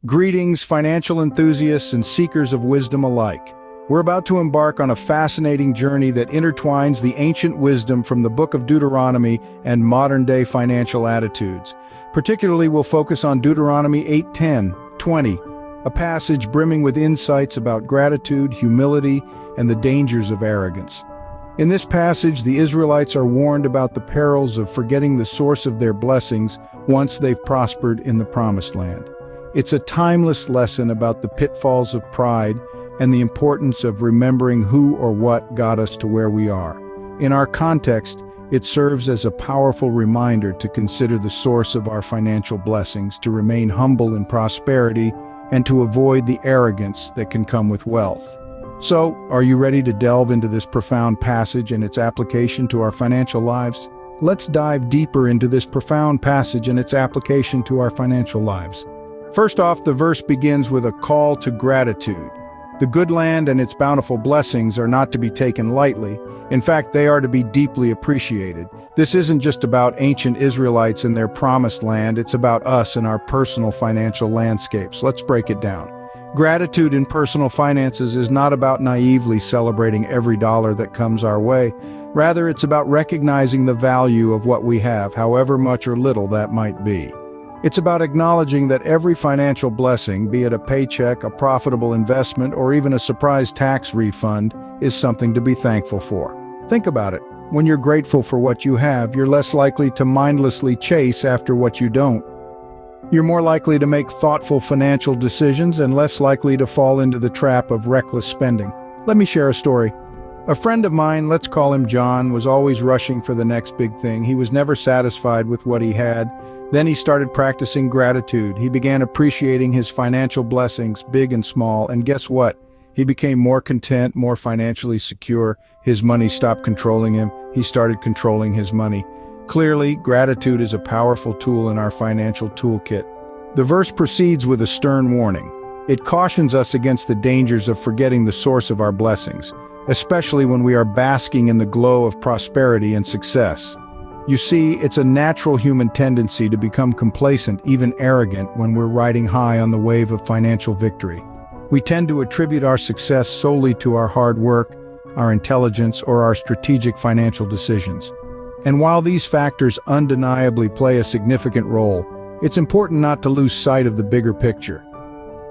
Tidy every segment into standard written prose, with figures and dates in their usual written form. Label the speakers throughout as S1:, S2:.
S1: Greetings, financial enthusiasts and seekers of wisdom alike. We're about to embark on a fascinating journey that intertwines the ancient wisdom from the book of Deuteronomy and modern-day financial attitudes. Particularly, we'll focus on Deuteronomy 8:10-20, a passage brimming with insights about gratitude, humility, and the dangers of arrogance. In this passage, the Israelites are warned about the perils of forgetting the source of their blessings once they've prospered in the Promised Land. It's a timeless lesson about the pitfalls of pride and the importance of remembering who or what got us to where we are. In our context, it serves as a powerful reminder to consider the source of our financial blessings, to remain humble in prosperity, and to avoid the arrogance that can come with wealth. So, are you ready to delve into this profound passage and its application to our financial lives? Let's dive deeper into this profound passage and its application to our financial lives. First off, the verse begins with a call to gratitude. The good land and its bountiful blessings are not to be taken lightly. In fact, they are to be deeply appreciated. This isn't just about ancient Israelites and their promised land, it's about us and our personal financial landscapes. Let's break it down. Gratitude in personal finances is not about naively celebrating every dollar that comes our way. Rather, it's about recognizing the value of what we have, however much or little that might be. It's about acknowledging that every financial blessing, be it a paycheck, a profitable investment, or even a surprise tax refund, is something to be thankful for. Think about it. When you're grateful for what you have, you're less likely to mindlessly chase after what you don't. You're more likely to make thoughtful financial decisions and less likely to fall into the trap of reckless spending. Let me share a story. A friend of mine, let's call him John, was always rushing for the next big thing. He was never satisfied with what he had. Then he started practicing gratitude. He began appreciating his financial blessings, big and small, and guess what? He became more content, more financially secure. His money stopped controlling him. He started controlling his money. Clearly, gratitude is a powerful tool in our financial toolkit. The verse proceeds with a stern warning. It cautions us against the dangers of forgetting the source of our blessings, especially when we are basking in the glow of prosperity and success. You see, it's a natural human tendency to become complacent, even arrogant, when we're riding high on the wave of financial victory. We tend to attribute our success solely to our hard work, our intelligence, or our strategic financial decisions. And while these factors undeniably play a significant role, it's important not to lose sight of the bigger picture.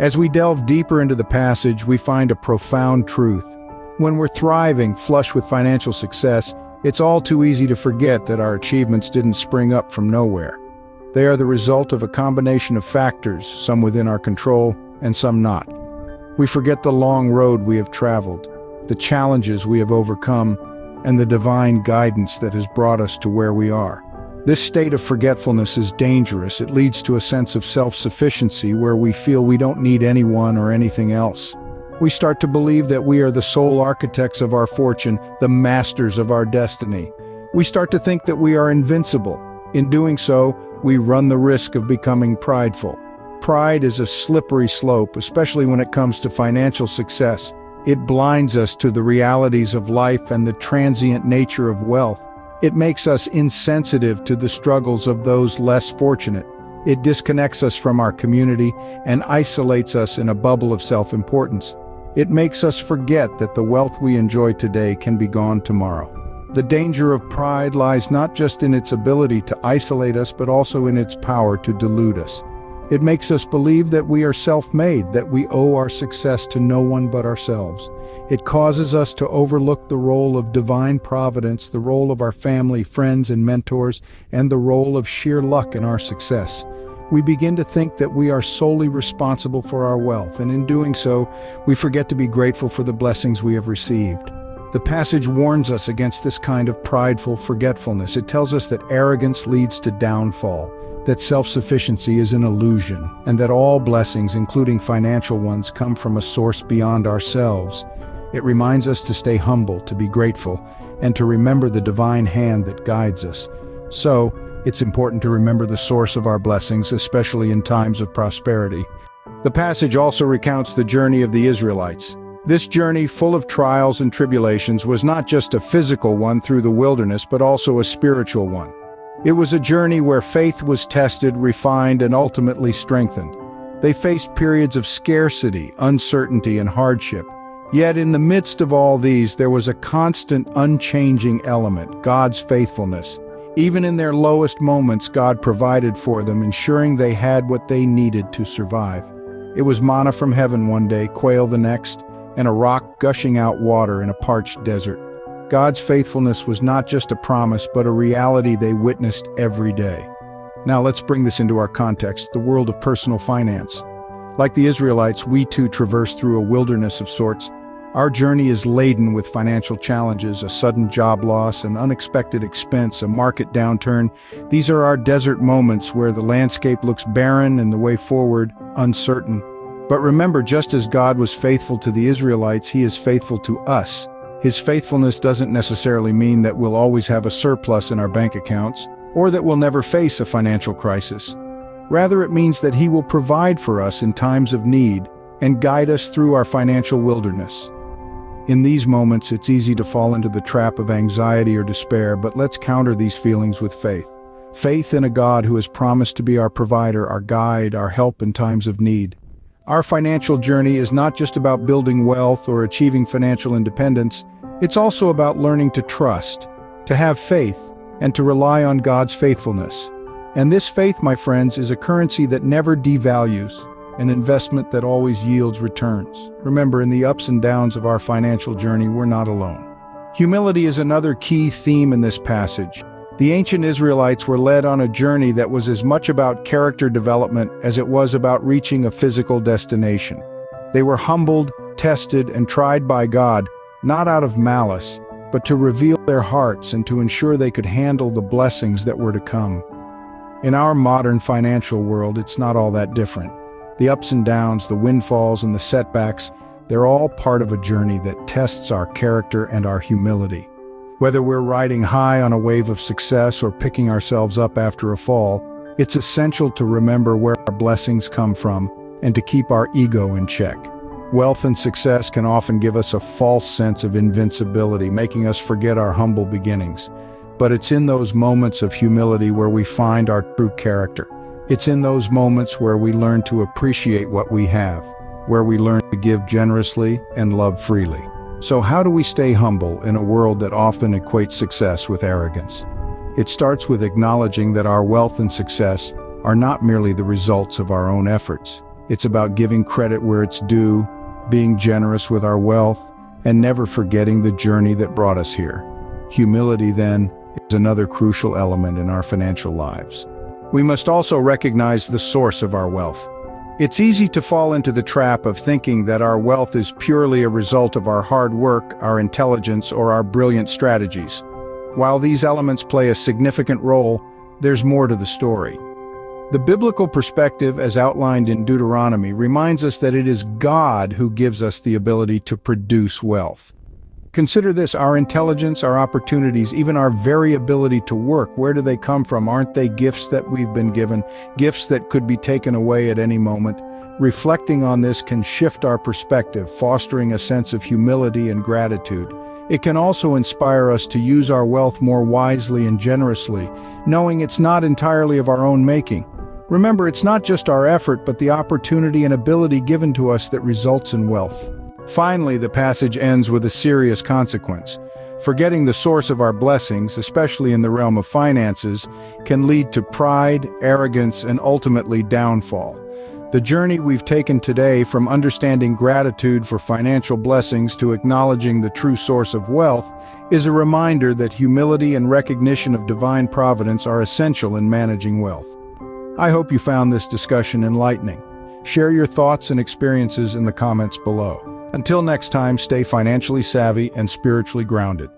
S1: As we delve deeper into the passage, we find a profound truth. When we're thriving, flush with financial success, it's all too easy to forget that our achievements didn't spring up from nowhere. They are the result of a combination of factors, some within our control and some not. We forget the long road we have traveled, the challenges we have overcome, and the divine guidance that has brought us to where we are. This state of forgetfulness is dangerous. It leads to a sense of self-sufficiency where we feel we don't need anyone or anything else. We start to believe that we are the sole architects of our fortune, the masters of our destiny. We start to think that we are invincible. In doing so, we run the risk of becoming prideful. Pride is a slippery slope, especially when it comes to financial success. It blinds us to the realities of life and the transient nature of wealth. It makes us insensitive to the struggles of those less fortunate. It disconnects us from our community and isolates us in a bubble of self-importance. It makes us forget that the wealth we enjoy today can be gone tomorrow. The danger of pride lies not just in its ability to isolate us, but also in its power to delude us. It makes us believe that we are self-made, that we owe our success to no one but ourselves. It causes us to overlook the role of divine providence, the role of our family, friends, and mentors, and the role of sheer luck in our success. We begin to think that we are solely responsible for our wealth, and in doing so, we forget to be grateful for the blessings we have received. The passage warns us against this kind of prideful forgetfulness. It tells us that arrogance leads to downfall, that self-sufficiency is an illusion, and that all blessings, including financial ones, come from a source beyond ourselves. It reminds us to stay humble, to be grateful, and to remember the divine hand that guides us. So, it's important to remember the source of our blessings, especially in times of prosperity. The passage also recounts the journey of the Israelites. This journey, full of trials and tribulations, was not just a physical one through the wilderness, but also a spiritual one. It was a journey where faith was tested, refined, and ultimately strengthened. They faced periods of scarcity, uncertainty, and hardship. Yet in the midst of all these, there was a constant, unchanging element: God's faithfulness. Even in their lowest moments, God provided for them, ensuring they had what they needed to survive. It was manna from heaven one day, quail the next, and a rock gushing out water in a parched desert. God's faithfulness was not just a promise, but a reality they witnessed every day. Now let's bring this into our context, the world of personal finance. Like the Israelites, we too traverse through a wilderness of sorts. Our journey is laden with financial challenges: a sudden job loss, an unexpected expense, a market downturn. These are our desert moments where the landscape looks barren and the way forward uncertain. But remember, just as God was faithful to the Israelites, He is faithful to us. His faithfulness doesn't necessarily mean that we'll always have a surplus in our bank accounts, or that we'll never face a financial crisis. Rather, it means that He will provide for us in times of need and guide us through our financial wilderness. In these moments, it's easy to fall into the trap of anxiety or despair, but let's counter these feelings with faith. Faith in a God who has promised to be our provider, our guide, our help in times of need. Our financial journey is not just about building wealth or achieving financial independence. It's also about learning to trust, to have faith, and to rely on God's faithfulness. And this faith, my friends, is a currency that never devalues, an investment that always yields returns. Remember, in the ups and downs of our financial journey, we're not alone. Humility is another key theme in this passage. The ancient Israelites were led on a journey that was as much about character development as it was about reaching a physical destination. They were humbled, tested, and tried by God, not out of malice, but to reveal their hearts and to ensure they could handle the blessings that were to come. In our modern financial world, it's not all that different. The ups and downs, the windfalls, and the setbacks, they're all part of a journey that tests our character and our humility. Whether we're riding high on a wave of success or picking ourselves up after a fall, it's essential to remember where our blessings come from and to keep our ego in check. Wealth and success can often give us a false sense of invincibility, making us forget our humble beginnings. But it's in those moments of humility where we find our true character. It's in those moments where we learn to appreciate what we have, where we learn to give generously and love freely. So how do we stay humble in a world that often equates success with arrogance? It starts with acknowledging that our wealth and success are not merely the results of our own efforts. It's about giving credit where it's due, being generous with our wealth, and never forgetting the journey that brought us here. Humility, then, is another crucial element in our financial lives. We must also recognize the source of our wealth. It's easy to fall into the trap of thinking that our wealth is purely a result of our hard work, our intelligence, or our brilliant strategies. While these elements play a significant role, there's more to the story. The biblical perspective, as outlined in Deuteronomy, reminds us that it is God who gives us the ability to produce wealth. Consider this: our intelligence, our opportunities, even our very ability to work, where do they come from? Aren't they gifts that we've been given, gifts that could be taken away at any moment? Reflecting on this can shift our perspective, fostering a sense of humility and gratitude. It can also inspire us to use our wealth more wisely and generously, knowing it's not entirely of our own making. Remember, it's not just our effort, but the opportunity and ability given to us that results in wealth. Finally, the passage ends with a serious consequence. Forgetting the source of our blessings, especially in the realm of finances, can lead to pride, arrogance, and ultimately downfall. The journey we've taken today, from understanding gratitude for financial blessings to acknowledging the true source of wealth, is a reminder that humility and recognition of divine providence are essential in managing wealth. I hope you found this discussion enlightening. Share your thoughts and experiences in the comments below. Until next time, stay financially savvy and spiritually grounded.